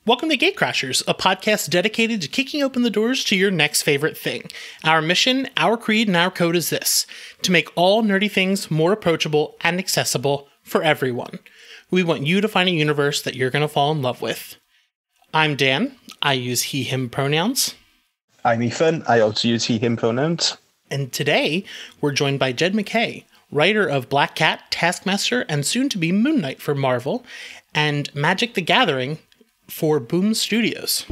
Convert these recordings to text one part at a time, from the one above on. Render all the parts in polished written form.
Welcome to Gatecrashers, a podcast dedicated to kicking open the doors to your next favorite thing. Our mission, our creed, and our code is this: to make all nerdy things more approachable and accessible for everyone. We want you to find a universe that you're going to fall in love with. I'm Dan. I use he, him pronouns. I'm Ethan. I also use he, him pronouns. And today, we're joined by Jed MacKay, writer of Black Cat, Taskmaster, and soon-to-be Moon Knight for Marvel, and Magic the Gathering for Boom Studios.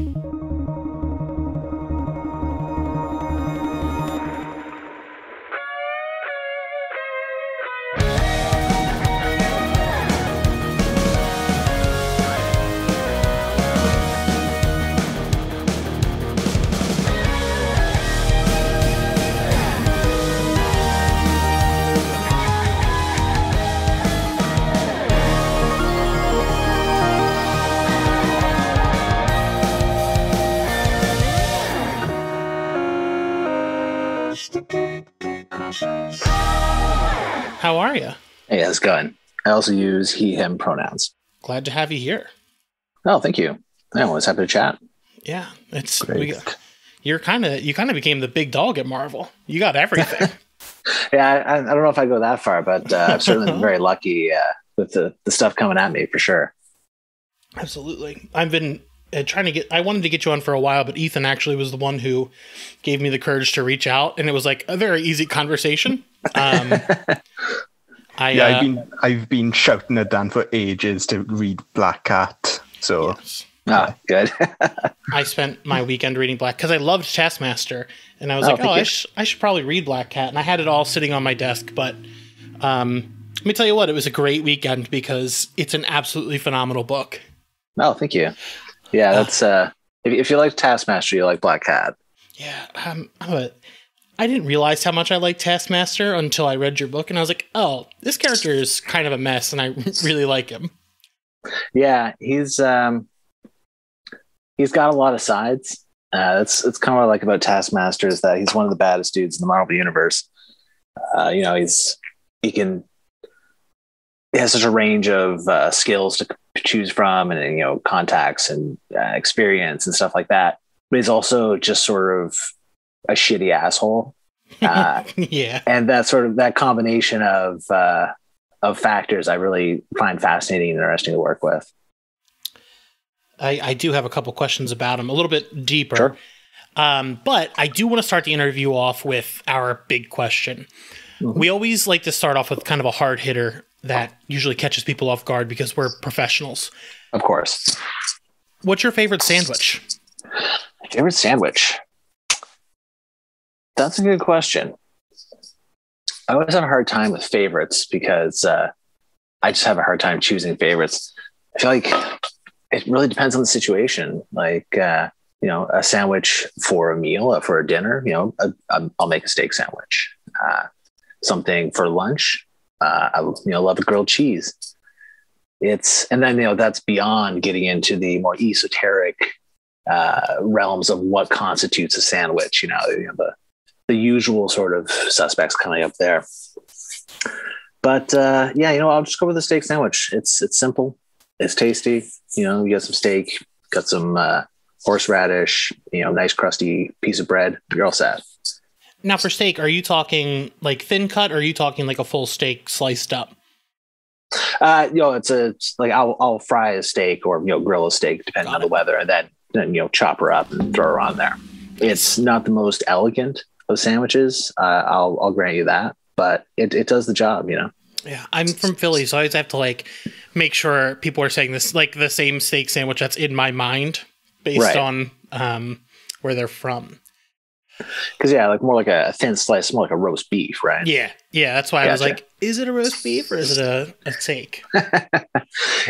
How are you? Hey, how's it going? I also use he, him pronouns. Glad to have you here. Oh, thank you. I'm always happy to chat. Yeah, you kind of became the big dog at Marvel. You got everything. Yeah, I don't know if I go that far, but I've certainly been very lucky with the stuff coming at me for sure. Absolutely. I've been I wanted to get you on for a while, but Ethan actually was the one who gave me the courage to reach out, and it was like a very easy conversation. I've been shouting at Dan for ages to read Black Cat. So, yes. Good. I spent my weekend reading Black because I loved Taskmaster, and I was I should probably read Black Cat, and I had it all sitting on my desk. But let me tell you what, it was a great weekend because it's an absolutely phenomenal book. Oh, thank you. Yeah, that's if you like Taskmaster, you like Black Cat. Yeah, I didn't realize how much I liked Taskmaster until I read your book, and I was like, oh, this character is kind of a mess, and I really like him. Yeah, he's got a lot of sides. It's kind of what I like about Taskmaster is that he's one of the baddest dudes in the Marvel universe. He has such a range of skills to choose from, and contacts and experience and stuff like that. But he's also just sort of a shitty asshole. Yeah. And that combination of factors I really find fascinating and interesting to work with. I do have a couple questions about him, a little bit deeper. Sure. But I do want to start the interview off with our big question. Mm-hmm. We always like to start off with kind of a hard hitter that usually catches people off guard because we're professionals. Of course. What's your favorite sandwich? My favorite sandwich? That's a good question. I always have a hard time with favorites because I just have a hard time choosing favorites. I feel like it really depends on the situation. Like, a sandwich for a meal, for a dinner, I'll make a steak sandwich. Something for lunch, I love a grilled cheese. And then that's beyond getting into the more esoteric realms of what constitutes a sandwich. The usual sort of suspects coming up there. But I'll just go with a steak sandwich. It's simple, it's tasty. You got some steak, got some horseradish, nice crusty piece of bread. You're all set. Now for steak, are you talking like thin cut, or are you talking like a full steak sliced up? It's like I'll fry a steak or grill a steak depending on the weather, and then chop her up and throw her on there. It's not the most elegant of sandwiches. I'll grant you that, but it does the job. Yeah, I'm from Philly, so I always have to make sure people are saying this like the same steak sandwich that's in my mind based on where they're from. Because more like a thin slice, more like a roast beef, right? Yeah. That's why I was like, is it a roast beef or is it a steak?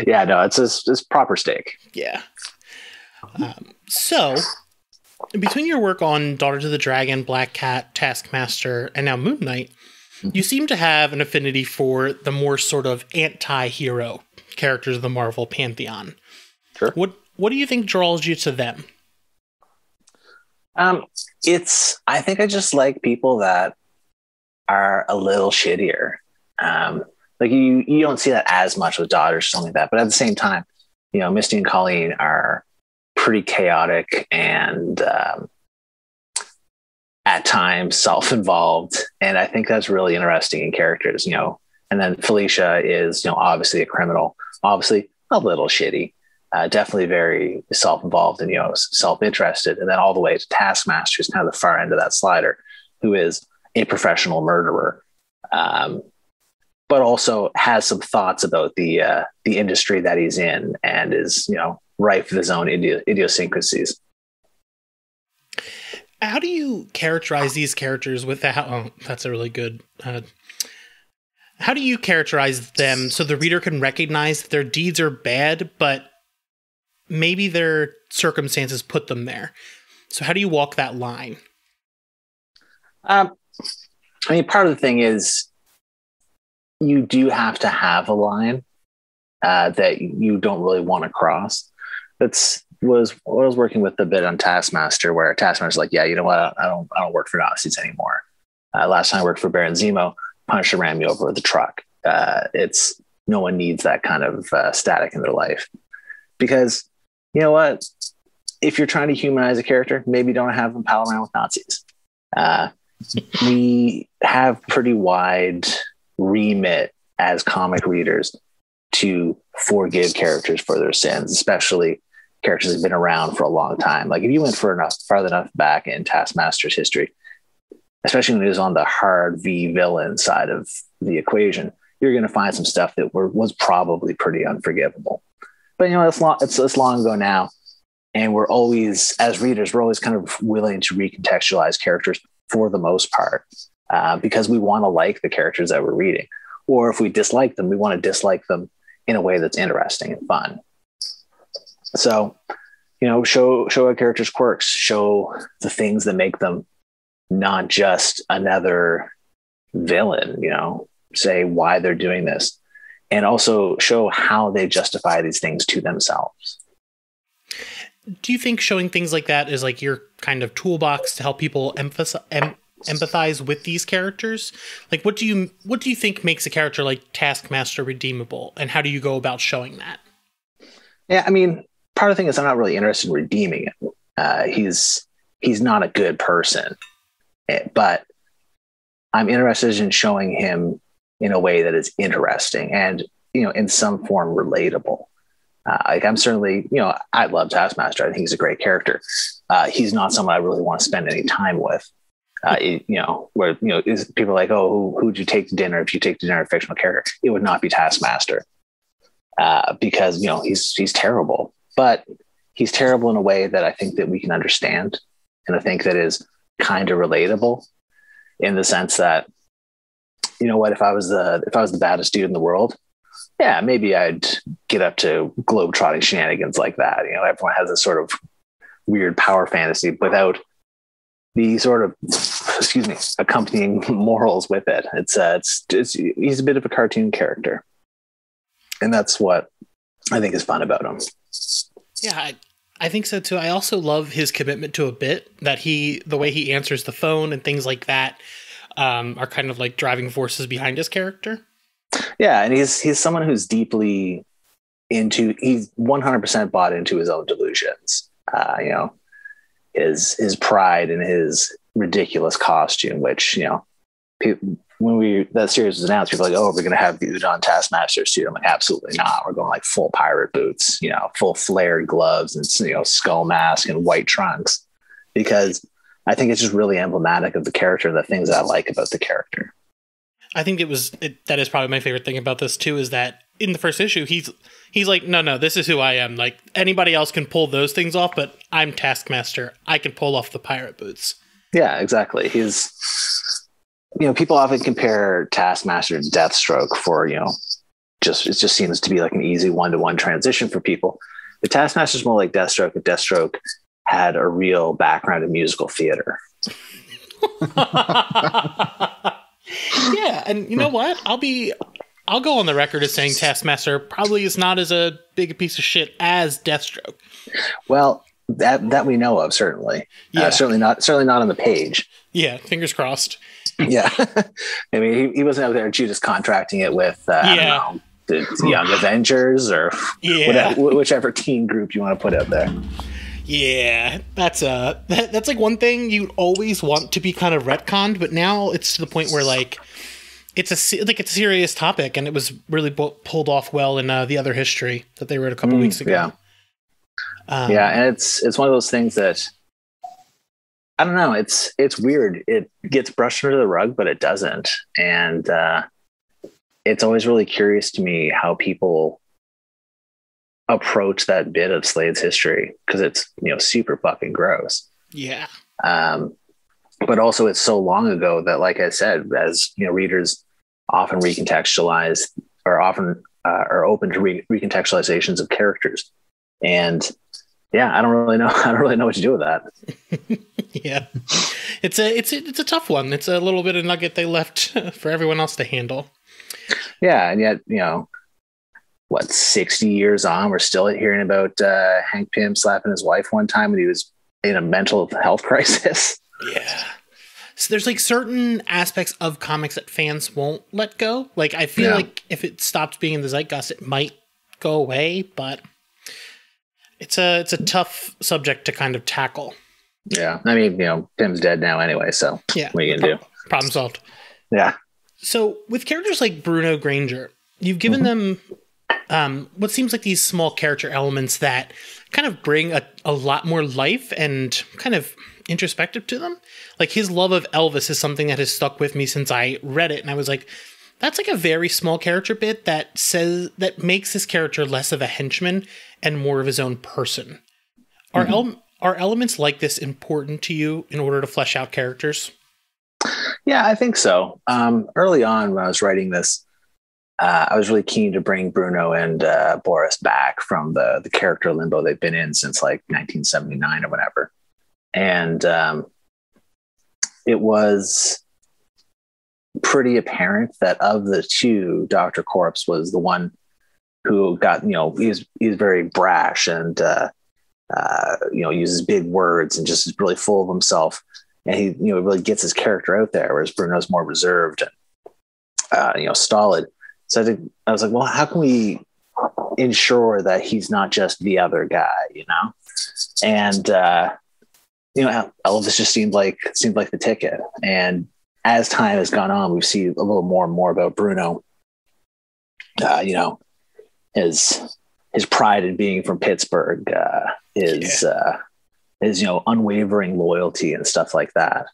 Yeah, no, it's proper steak. Yeah. So, between your work on Daughters of the Dragon, Black Cat, Taskmaster, and now Moon Knight, you seem to have an affinity for the more sort of anti-hero characters of the Marvel pantheon. Sure. What do you think draws you to them? I think I just like people that are a little shittier. Like you don't see that as much with Daughters or something like that. But at the same time, Misty and Colleen are pretty chaotic and at times self-involved. And I think that's really interesting in characters, and then Felicia is, obviously a criminal, obviously a little shitty, definitely very self-involved and, self-interested. And then all the way to Taskmaster, who's kind of the far end of that slider, who is a professional murderer, but also has some thoughts about the industry that he's in and is, rife with his own idiosyncrasies. How do you characterize these characters without? Oh, that's a really good. How do you characterize them so the reader can recognize that their deeds are bad, but maybe their circumstances put them there? So how do you walk that line? Part of the thing is you do have to have a line that you don't really want to cross. I was working with a bit on Taskmaster, where Taskmaster's like, yeah, you know what? I don't work for Nazis anymore. Last time I worked for Baron Zemo, Punisher ran me over with the truck. No one needs that kind of static in their life, because you know what? If you're trying to humanize a character, maybe don't have them pal around with Nazis. We have pretty wide remit as comic readers to forgive characters for their sins, especially characters that have been around for a long time. Like if you went farther enough back in Taskmaster's history, especially when he was on the hard V villain side of the equation, you're going to find some stuff that was probably pretty unforgivable. But it's long ago now, and we're always, as readers, we're always kind of willing to recontextualize characters for the most part, because we want to like the characters that we're reading, or if we dislike them, we want to dislike them in a way that's interesting and fun. So, show a character's quirks, show the things that make them not just another villain, say why they're doing this, and also show how they justify these things to themselves. Do you think showing things like that is like your kind of toolbox to help people empathize with these characters? Like, what do you think makes a character like Taskmaster redeemable, and how do you go about showing that? Yeah, part of the thing is I'm not really interested in redeeming him. He's not a good person, but I'm interested in showing him in a way that is interesting and, in some form relatable. I'm certainly, I love Taskmaster. I think he's a great character. He's not someone I really want to spend any time with. Where people are like, oh, who'd you take to dinner if you take to dinner a fictional character? It would not be Taskmaster, because he's terrible, but he's terrible in a way that I think that we can understand, and I think that is kind of relatable, in the sense that, if I was the baddest dude in the world, yeah, maybe I'd get up to globetrotting shenanigans like that. Everyone has this sort of weird power fantasy without the sort of, accompanying morals with it. He's a bit of a cartoon character, and that's what I think is fun about him. Yeah, I think so too. I also love his commitment to a bit, that the way he answers the phone and things like that are kind of like driving forces behind his character. Yeah, and he's someone who's deeply he's 100% bought into his own delusions. His pride in his ridiculous costume, which, when that series was announced, people were like, oh, we're going to have the Udon Taskmaster suit. I'm like, absolutely not. We're going like full pirate boots, full flared gloves and, skull mask and white trunks, because I think it's just really emblematic of the character and the things that I like about the character. I think that is probably my favorite thing about this too, is that in the first issue, he's like, no, this is who I am. Like, anybody else can pull those things off, but I'm Taskmaster. I can pull off the pirate boots. Yeah, exactly. He's, people often compare Taskmaster to Deathstroke for, it just seems to be like an easy one-to-one transition for people. The Taskmaster's more like Deathstroke, but Deathstroke had a real background in musical theater. Yeah, and you know what? I'll go on the record as saying Taskmaster probably is not as a big a piece of shit as Deathstroke. Well, that we know of, certainly. Yeah. Certainly not on the page. Yeah, fingers crossed. Yeah. I mean, he wasn't out there Judas contracting it with I don't know, the Young Avengers or whichever teen group you want to put out there. Yeah, that's like one thing you always want to be kind of retconned, but now it's to the point where like it's a serious topic, and it was really pulled off well in the Other History that they wrote a couple weeks ago. Yeah, and it's one of those things that I don't know. It's weird. It gets brushed under the rug, but it doesn't, and it's always really curious to me how people approach that bit of Slade's history, because it's super fucking gross. Yeah. But also it's so long ago that, like I said, as readers often recontextualize or often are open to recontextualizations of characters, and I don't really know what to do with that. Yeah, it's a tough one. It's a little bit of nugget they left for everyone else to handle. Yeah, and yet 60 years on, we're still hearing about Hank Pym slapping his wife one time when he was in a mental health crisis. Yeah. So there's like certain aspects of comics that fans won't let go. Like I feel like if it stops being in the zeitgeist, it might go away, but it's a tough subject to kind of tackle. Yeah. I mean, Pym's dead now anyway, so what are you gonna do? Problem solved. Yeah. So with characters like Bruno Granger, you've given them what seems like these small character elements that kind of bring a lot more life and kind of introspective to them. Like his love of Elvis is something that has stuck with me since I read it, and I was like, that's like a very small character bit that makes this character less of a henchman and more of his own person. Are elements like this important to you in order to flesh out characters? Yeah, I think so. Early on when I was writing this, I was really keen to bring Bruno and Boris back from the character limbo they've been in since like 1979 or whatever. And it was pretty apparent that of the two, Dr. Corpse was the one who got, he's very brash and, uses big words and just is really full of himself. And he, really gets his character out there, whereas Bruno's more reserved and, stolid. So I was like, well, how can we ensure that he's not just the other guy, And, Elvis just seemed like the ticket. And as time has gone on, we've seen a little more and more about Bruno, his pride in being from Pittsburgh, his unwavering loyalty and stuff like that.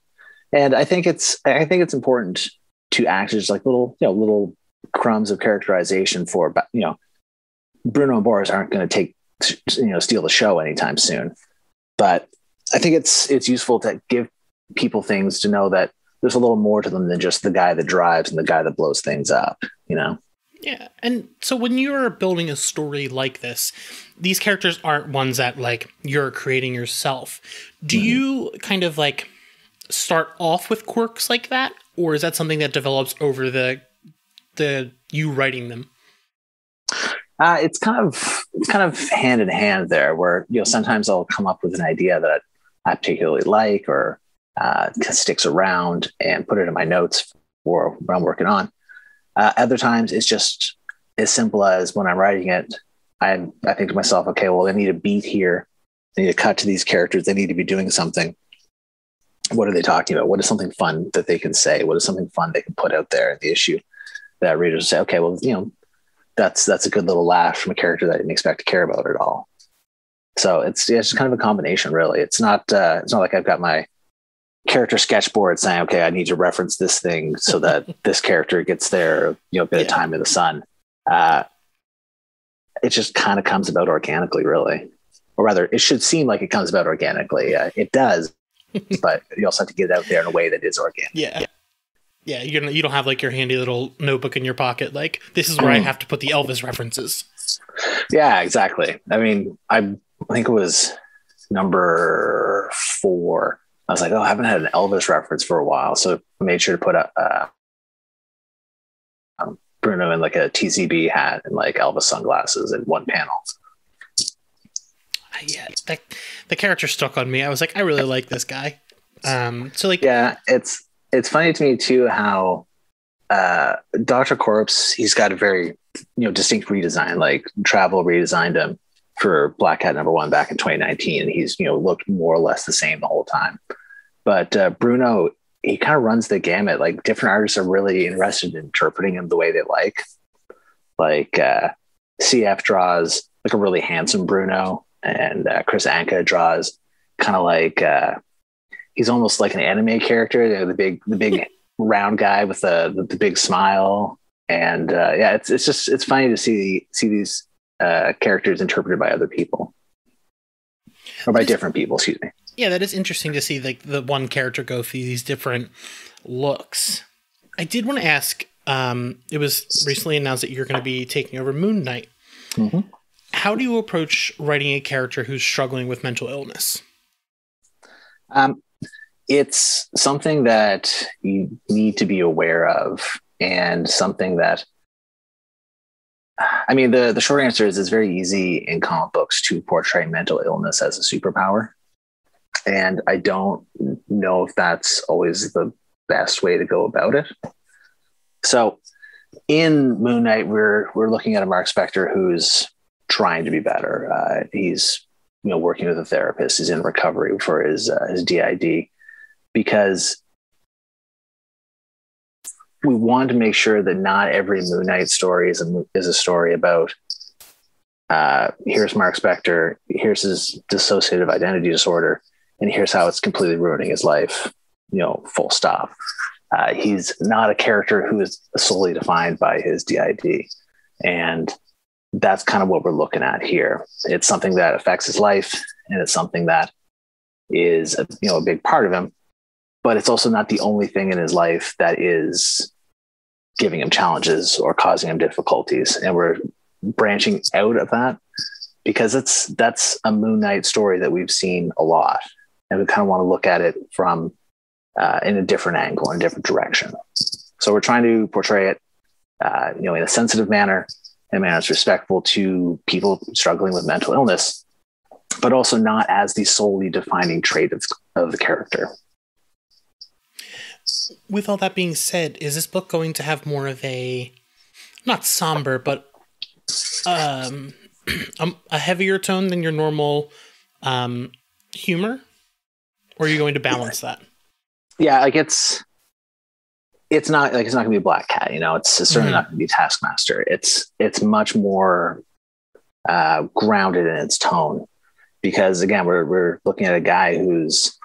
And I think it's important to act as like little crumbs of characterization for, Bruno and Boris aren't going to steal the show anytime soon. But I think it's useful to give people things to know that there's a little more to them than just the guy that drives and the guy that blows things up, Yeah. And so when you're building a story like this, these characters aren't ones that like you're creating yourself. Do you kind of like start off with quirks like that? Or is that something that develops over the you writing them? It's kind of hand in hand there, where sometimes I'll come up with an idea that I particularly like or sticks around and put it in my notes for what I'm working on. Other times it's just as simple as when I'm writing it, I think to myself, okay, well, I need a beat here. I need to cut to these characters. They need to be doing something. What are they talking about? What is something fun that they can say? What is something fun they can put out there in the issue that readers say, okay, well, that's a good little laugh from a character that I didn't expect to care about at all. So it's just kind of a combination, really. It's not like I've got my character sketchboard saying, okay, I need to reference this thing so that this character gets their bit of time in the sun. It just kind of comes about organically, really, or rather, it should seem like it comes about organically. It does, but you also have to get it out there in a way that is organic. Yeah, you don't have like your handy little notebook in your pocket. Like, this is where I have to put the Elvis references. Yeah, exactly. I mean, I think it was number 4. I was like, I haven't had an Elvis reference for a while. So I made sure to put Bruno in like a TCB hat and like Elvis sunglasses in one panel. Yeah, the character stuck on me. I was like, I really like this guy. Yeah, it's funny to me too how Dr. Corpse, he's got a very distinct redesign. Like Travel redesigned him for Black Cat #1 back in 2019. And he's, looked more or less the same the whole time. But Bruno, he kind of runs the gamut. Like, different artists are really interested in interpreting him the way they like. Like CF draws like a really handsome Bruno, and Chris Anka draws kind of like he's almost like an anime character, the big round guy with the big smile. And it's funny to see these characters interpreted by other people, or by different people. Excuse me. Yeah, that is interesting to see like the one character go through these different looks. I did want to ask. It was recently announced that you're going to be taking over Moon Knight. Mm-hmm. How do you approach writing a character who's struggling with mental illness? It's something that you need to be aware of, and something that, I mean, the short answer is it's very easy in comic books to portray mental illness as a superpower. And I don't know if that's always the best way to go about it. So in Moon Knight, we're looking at a Mark Spector who's trying to be better. He's working with a therapist. He's in recovery for his DID, because we want to make sure that not every Moon Knight story is a story about here's Mark Spector, here's his dissociative identity disorder, and here's how it's completely ruining his life. Full stop. He's not a character who is solely defined by his DID. And that's kind of what we're looking at here. It's something that affects his life, and it's something that is a big part of him, but it's also not the only thing in his life that is giving him challenges or causing him difficulties. And we're branching out of that because that's a Moon Knight story that we've seen a lot. And we kind of want to look at it from in a different angle, in a different direction. So we're trying to portray it, in a sensitive manner, in a manner that's respectful to people struggling with mental illness, but also not as the solely defining trait of the character. With all that being said, is this book going to have more of a, not somber, but a heavier tone than your normal humor? Or are you going to balance that? Yeah, like it's not going to be Black Cat, it's certainly not going to be Taskmaster. It's much more grounded in its tone, because again, we're looking at a guy who's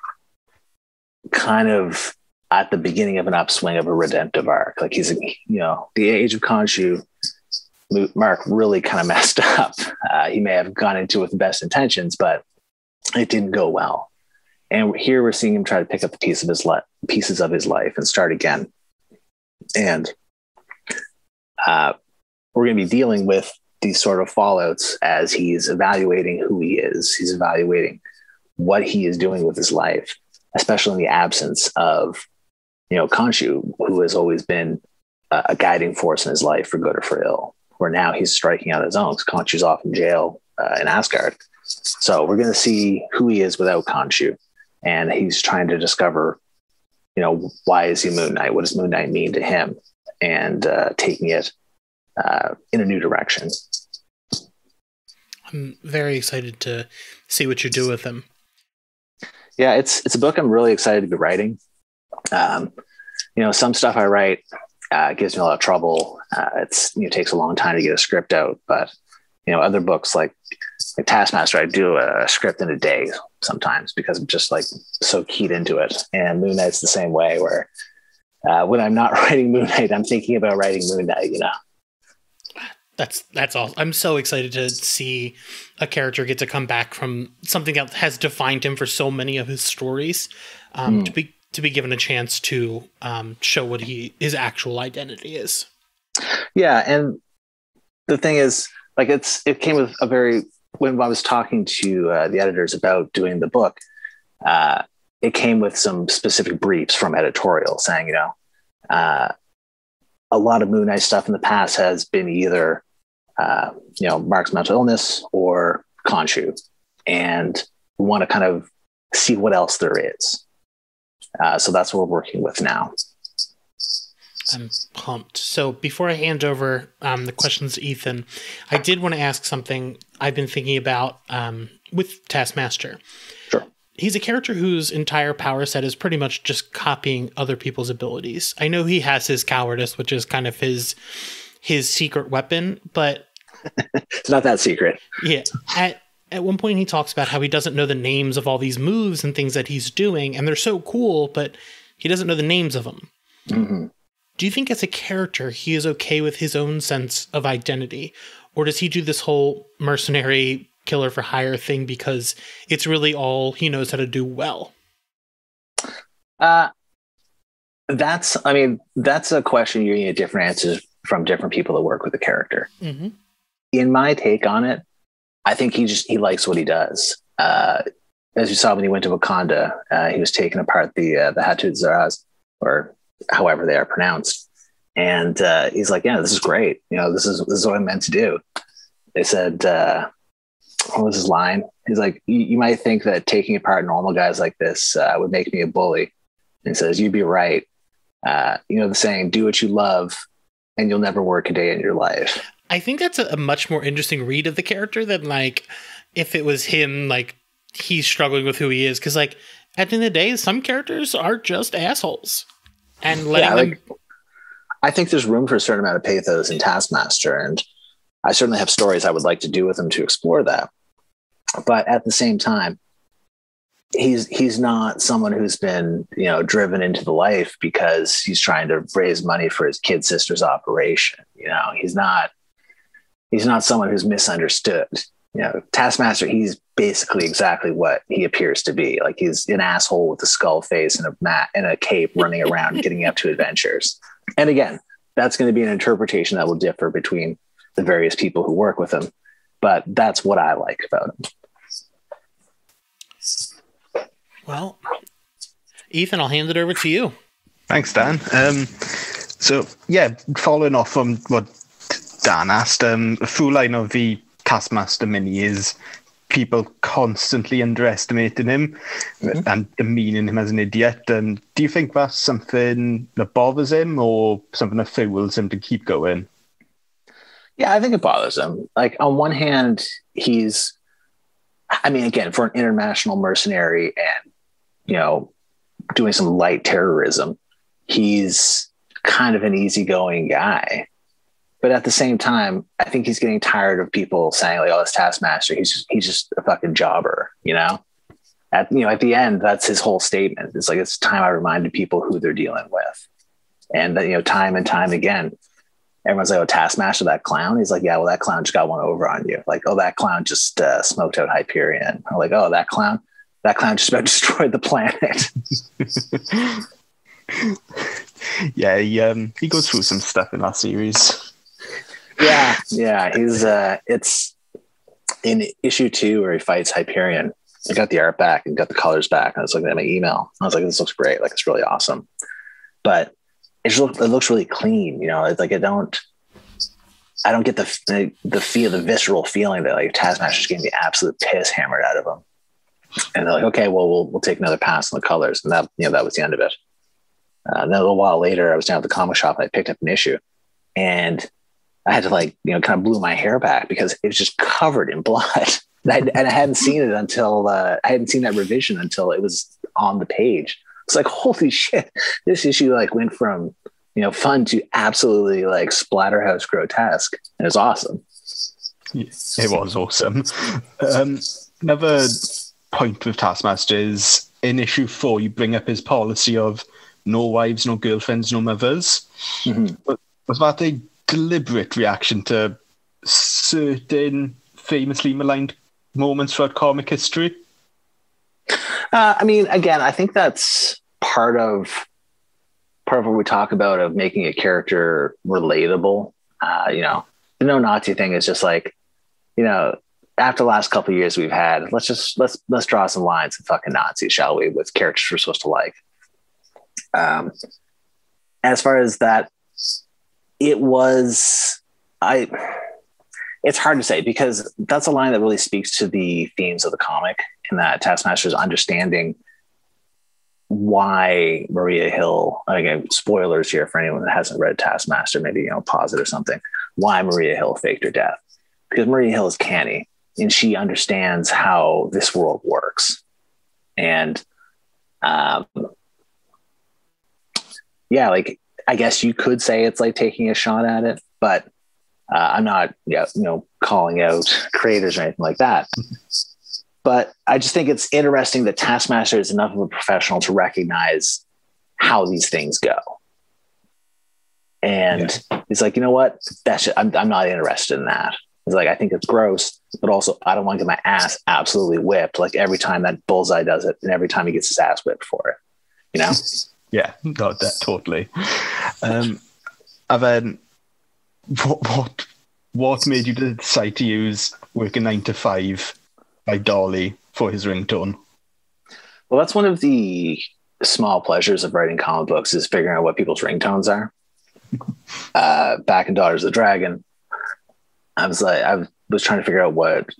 kind of at the beginning of an upswing of a redemptive arc. Like he's, the age of Khonshu, Mark really kind of messed up. He may have gone into it with the best intentions, but it didn't go well. And here we're seeing him try to pick up the pieces of his life and start again. And we're going to be dealing with these sort of fallouts as he's evaluating who he is. He's evaluating what he is doing with his life, especially in the absence of, Khonshu, who has always been a guiding force in his life for good or for ill, where now he's striking out his own because Khonshu's off in jail in Asgard. So we're going to see who he is without Khonshu. And he's trying to discover, why is he Moon Knight? What does Moon Knight mean to him? And taking it in a new direction. I'm very excited to see what you do with him. Yeah, it's a book I'm really excited to be writing. Some stuff I write gives me a lot of trouble. It takes a long time to get a script out, but other books like Taskmaster, I do a script in a day sometimes because I'm just like so keyed into it. And Moon Knight's the same way, where when I'm not writing Moon Knight, I'm thinking about writing Moon Knight, That's all. I'm so excited to see a character get to come back from something that has defined him for so many of his stories, to be given a chance to show what his actual identity is. Yeah, and the thing is, like, it came with when I was talking to the editors about doing the book, it came with some specific briefs from editorial saying, a lot of Moon Knight stuff in the past has been either, Mark's mental illness or Khonshu, and we want to kind of see what else there is. So that's what we're working with now. I'm pumped. So before I hand over the questions to Ethan, I did want to ask something I've been thinking about with Taskmaster. Sure. He's a character whose entire power set is pretty much just copying other people's abilities. I know he has his cowardice, which is kind of his secret weapon, but it's not that secret. Yeah. At one point he talks about how he doesn't know the names of all these moves and things that he's doing, and they're so cool, but he doesn't know the names of them. Mm-hmm. Do you think as a character he is okay with his own sense of identity? Or does he do this whole mercenary killer for hire thing because it's really all he knows how to do well? That's a question you're going to get different answers from different people that work with the character. Mm-hmm. In my take on it, I think he likes what he does. As you saw when he went to Wakanda, he was taking apart the Hatu Zaraz, or however they are pronounced. And he's like, yeah, this is great. This is what I'm meant to do. They said, what was his line? He's like, you might think that taking apart normal guys like this would make me a bully. And he says, you'd be right. The saying, do what you love and you'll never work a day in your life. I think that's a much more interesting read of the character than like if it was him, like he's struggling with who he is. Cause like at the end of the day, some characters are just assholes. And letting them... I think there's room for a certain amount of pathos in Taskmaster, and I certainly have stories I would like to do with him to explore that. But at the same time, he's not someone who's been driven into the life because he's trying to raise money for his kid sister's operation. He's not someone who's misunderstood. Taskmaster, he's basically exactly what he appears to be. Like he's an asshole with a skull face and a cape running around getting up to adventures. And again, that's going to be an interpretation that will differ between the various people who work with him. But that's what I like about him. Well, Ethan, I'll hand it over to you. Thanks, Dan. Following off from what Dan asked, a full line of the Taskmaster mini is people constantly underestimating him and demeaning him as an idiot. Do you think that's something that bothers him or something that fuels him to keep going? Yeah, I think it bothers him. Like on one hand, again, for an international mercenary and, doing some light terrorism, he's kind of an easygoing guy. But at the same time, I think he's getting tired of people saying like, "Oh, this Taskmaster, he's just a fucking jobber." At the end, that's his whole statement. It's like it's time I reminded people who they're dealing with, and time and time again, everyone's like, "Oh, Taskmaster, that clown." He's like, "Yeah, well, that clown just got one over on you." Like, "Oh, that clown just smoked out Hyperion." Or like, "Oh, that clown just about destroyed the planet." Yeah, he goes through some stuff in that series. Yeah. He's it's in issue 2 where he fights Hyperion. I got the art back and got the colors back. And I was looking at my email. I was like, this looks great. Like, it's really awesome. But it looks really clean. It's like I don't get the feel, the visceral feeling that like Taskmaster's getting the absolute piss hammered out of him. And they're like, okay, well, we'll take another pass on the colors. And that was the end of it. Then a little while later, I was down at the comic shop and I picked up an issue, and I had to kind of blew my hair back because it was just covered in blood. And I hadn't seen it until I hadn't seen that revision until it was on the page. It's like, holy shit, this issue went from, fun to absolutely splatterhouse grotesque. And it was awesome. It was awesome. Another point with Taskmaster is in issue 4, you bring up his policy of no wives, no girlfriends, no mothers. Mm-hmm. Was that a deliberate reaction to certain famously maligned moments throughout comic history? Again, I think that's part of what we talk about of making a character relatable. The no Nazi thing is just like, after the last couple of years we've had, let's draw some lines of fucking Nazis, shall we, with characters we're supposed to like. As far as that, it's hard to say because that's a line that really speaks to the themes of the comic, and that Taskmaster's understanding why Maria Hill, again, spoilers here for anyone that hasn't read Taskmaster, maybe, pause it or something, why Maria Hill faked her death. Because Maria Hill is canny and she understands how this world works. And yeah, like, I guess you could say it's like taking a shot at it, but I'm not, calling out creators or anything like that. But I just think it's interesting that Taskmaster is enough of a professional to recognize how these things go. And he's like, you know what? I'm not interested in that. He's like, I think it's gross, but also I don't want to get my ass absolutely whipped like every time that Bullseye does it and every time he gets his ass whipped for it, Yeah, no, that totally. And then what made you decide to use Working 9 to 5 by Dolly for his ringtone? Well, that's one of the small pleasures of writing comic books, is figuring out what people's ringtones are. Back in Daughters of the Dragon, I was trying to figure out what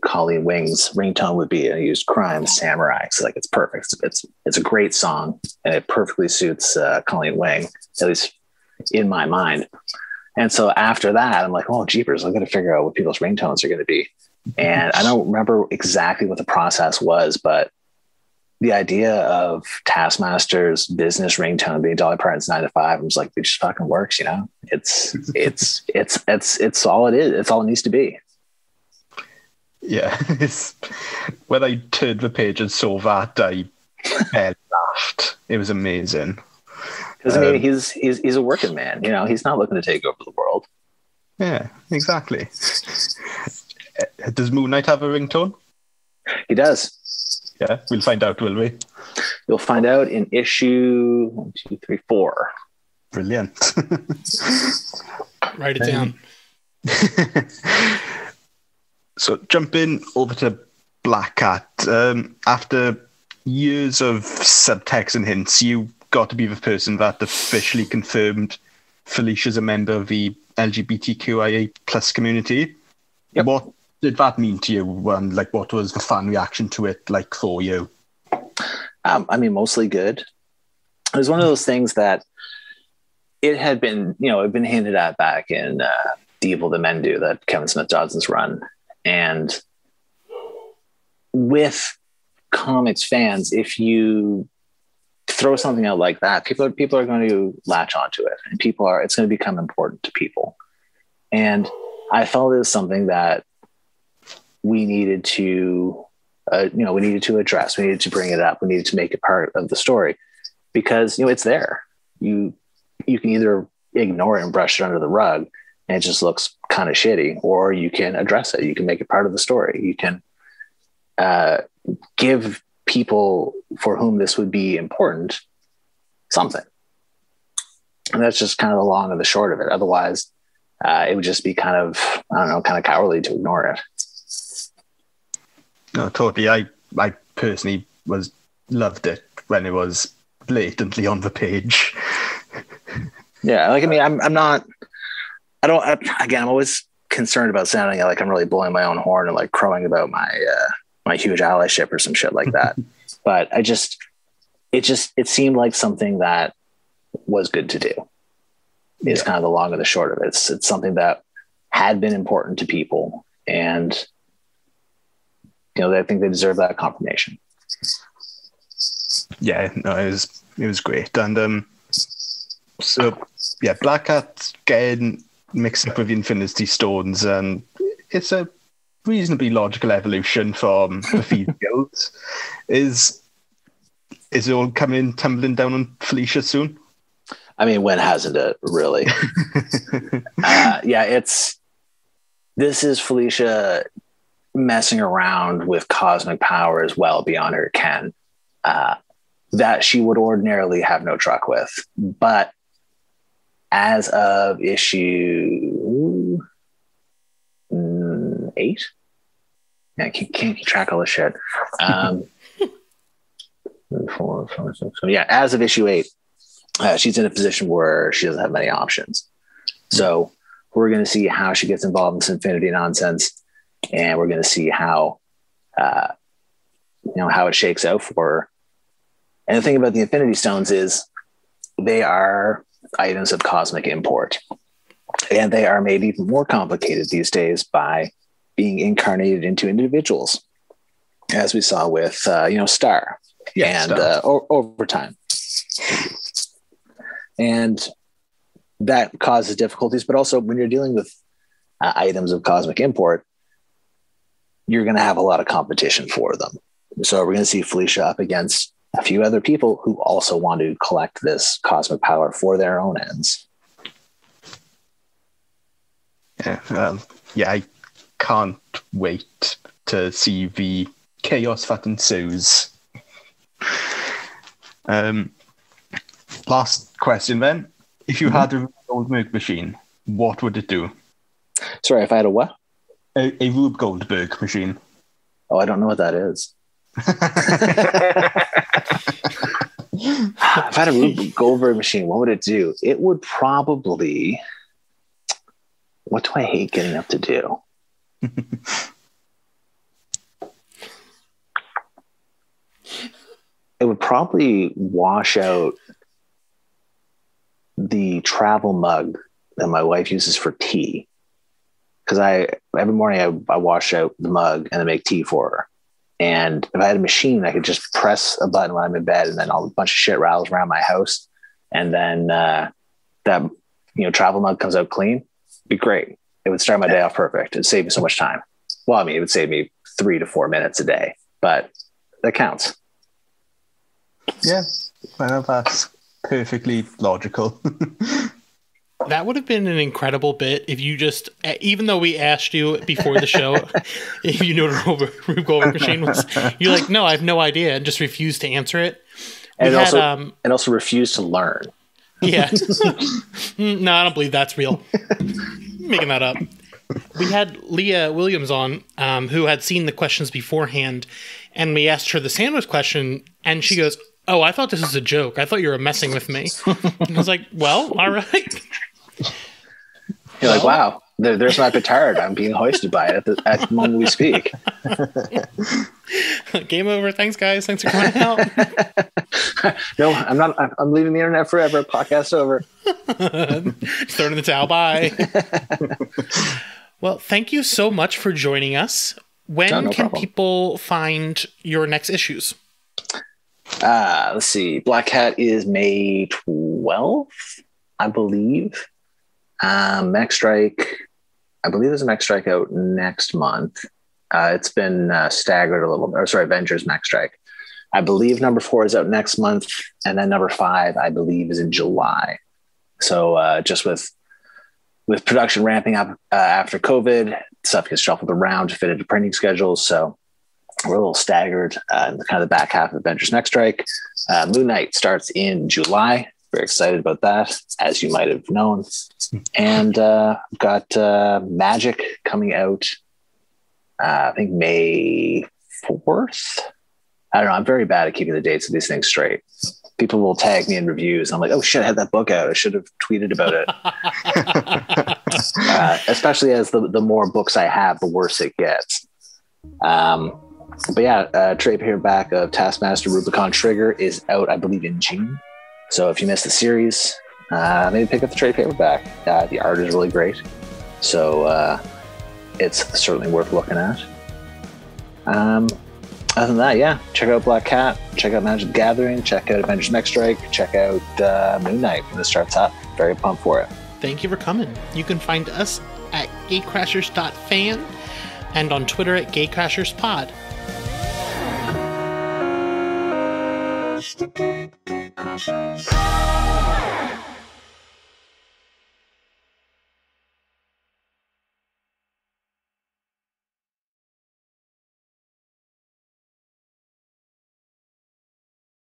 Colleen Wing's ringtone would be, and I used Crime Samurai. So like, it's perfect. It's a great song, and it perfectly suits Colleen Wing, at least in my mind. And so after that, I'm like, oh, jeepers, I'm going to figure out what people's ringtones are going to be. And I don't remember exactly what the process was, but the idea of Taskmaster's business ringtone being Dolly Parton's 9 to 5, I was like, it just fucking works, It's all it is. It's all it needs to be. Yeah. When I turned the page and saw that, I laughed. It was amazing. Because he's a working man, he's not looking to take over the world. Yeah, exactly. Does Moon Knight have a ringtone? He does. Yeah, we'll find out, will we? You'll find out in issue 1, 2, 3, 4. Brilliant. Write it down. So jumping over to Black Cat, after years of subtext and hints, you got to be the person that officially confirmed Felicia's a member of the LGBTQIA plus community. Yep. What did that mean to you? What was the fan reaction to it like for you? Mostly good. It was one of those things that it had been, it'd been hinted at back in The Evil That Men Do, that Kevin Smith Dodson's run. And with comics fans, if you throw something out like that, people are going to latch onto it, and it's going to become important to people. And I felt it was something that we needed to, address. We needed to bring it up. We needed to make it part of the story, because, it's there. You can either ignore it and brush it under the rug, and it just looks kind of shitty, or you can address it. You can make it part of the story. You can give people for whom this would be important something. And that's just kind of the long and the short of it. Otherwise, it would just be kind of cowardly to ignore it. No, totally. I personally loved it when it was blatantly on the page. Yeah, I'm always concerned about sounding like I'm really blowing my own horn and like crowing about my huge allyship or some shit like that. But it seemed like something that was good to do. It's kind of the long and the short of it. It's something that had been important to people, and I think they deserve that confirmation. Yeah, no, it was great. And Black Cat getting mixed up with the Infinity Stones, and it's a reasonably logical evolution from the Thieves Guild. Is it all tumbling down on Felicia soon? When hasn't it, really? This is Felicia messing around with cosmic powers well beyond her ken, that she would ordinarily have no truck with. But as of issue 8, I can't keep track of all this shit. 4, 5, 6, 7. Yeah, as of issue 8, she's in a position where she doesn't have many options. So we're going to see how she gets involved in this infinity nonsense, and we're going to see how it shakes out for her. And the thing about the Infinity Stones is they are items of cosmic import. And they are made even more complicated these days by being incarnated into individuals, as we saw with, Star and Overtime. And that causes difficulties. But also when you're dealing with items of cosmic import, you're going to have a lot of competition for them. So we're going to see Felicia up against a few other people who also want to collect this cosmic power for their own ends. I can't wait to see the chaos that ensues. Last question then. If you had a Rube Goldberg machine, what would it do? Sorry, if I had a what? A Rube Goldberg machine. Oh, I don't know what that is. If I had a Rube Goldberg machine, what would it do? It would probably... What do I hate getting up to do? It would probably wash out the travel mug that my wife uses for tea. Because every morning I wash out the mug and I make tea for her. And if I had a machine, I could just press a button when I'm in bed, and then a bunch of shit rattles around my house. And then that travel mug comes out clean. It'd be great. It would start my day off perfect. It'd save me so much time. Well, I mean, it would save me 3 to 4 minutes a day, but that counts. Yeah, well, that's perfectly logical. That would have been an incredible bit if you just, even though we asked you before the show if you knew what a Rube Goldberg machine was, you're like, no, I have no idea, and just refused to answer it. And also refused to learn. Yeah. No, I don't believe that's real. Making that up. We had Leah Williams on, who had seen the questions beforehand, and we asked her the sandwich question, and she goes, "Oh, I thought this was a joke. I thought you were messing with me." And I was like, well, all right. You're like, wow, there's my petard. I'm being hoisted by it at the moment we speak. Game over. Thanks, guys. Thanks for coming out. No, I'm not. I'm leaving the internet forever. Podcast over. Throwing in the towel. Bye. Well, thank you so much for joining us. When no can problem. people find your next issues? Let's see. Black Cat is May 12th, I believe. Mech Strike, I believe there's a Mech Strike out next month. It's been staggered a little bit. Avengers Mech Strike. I believe number 4 is out next month, and then number 5, I believe, is in July. So just with production ramping up after COVID, stuff gets shuffled around to fit into printing schedules. So we're a little staggered in kind of the back half of Avengers Mech Strike. Moon Knight starts in July. Very excited about that, as you might have known. And I've got Magic coming out, I think May 4th. I don't know. I'm very bad at keeping the dates of these things straight. People will tag me in reviews. I'm like, oh shit, I had that book out. I should have tweeted about it. Especially as the more books I have, the worse it gets. But yeah, trade paperback of Taskmaster Rubicon Trigger is out, I believe, in June. So if you missed the series, maybe pick up the trade paperback. The art is really great. So it's certainly worth looking at. Other than that, yeah, check out Black Cat, check out Magic the Gathering, check out Avengers Mech Strike, check out Moon Knight when it starts up. Very pumped for it. Thank you for coming. You can find us at gatecrashers.fan and on Twitter at gatecrasherspod. Gatecrashers.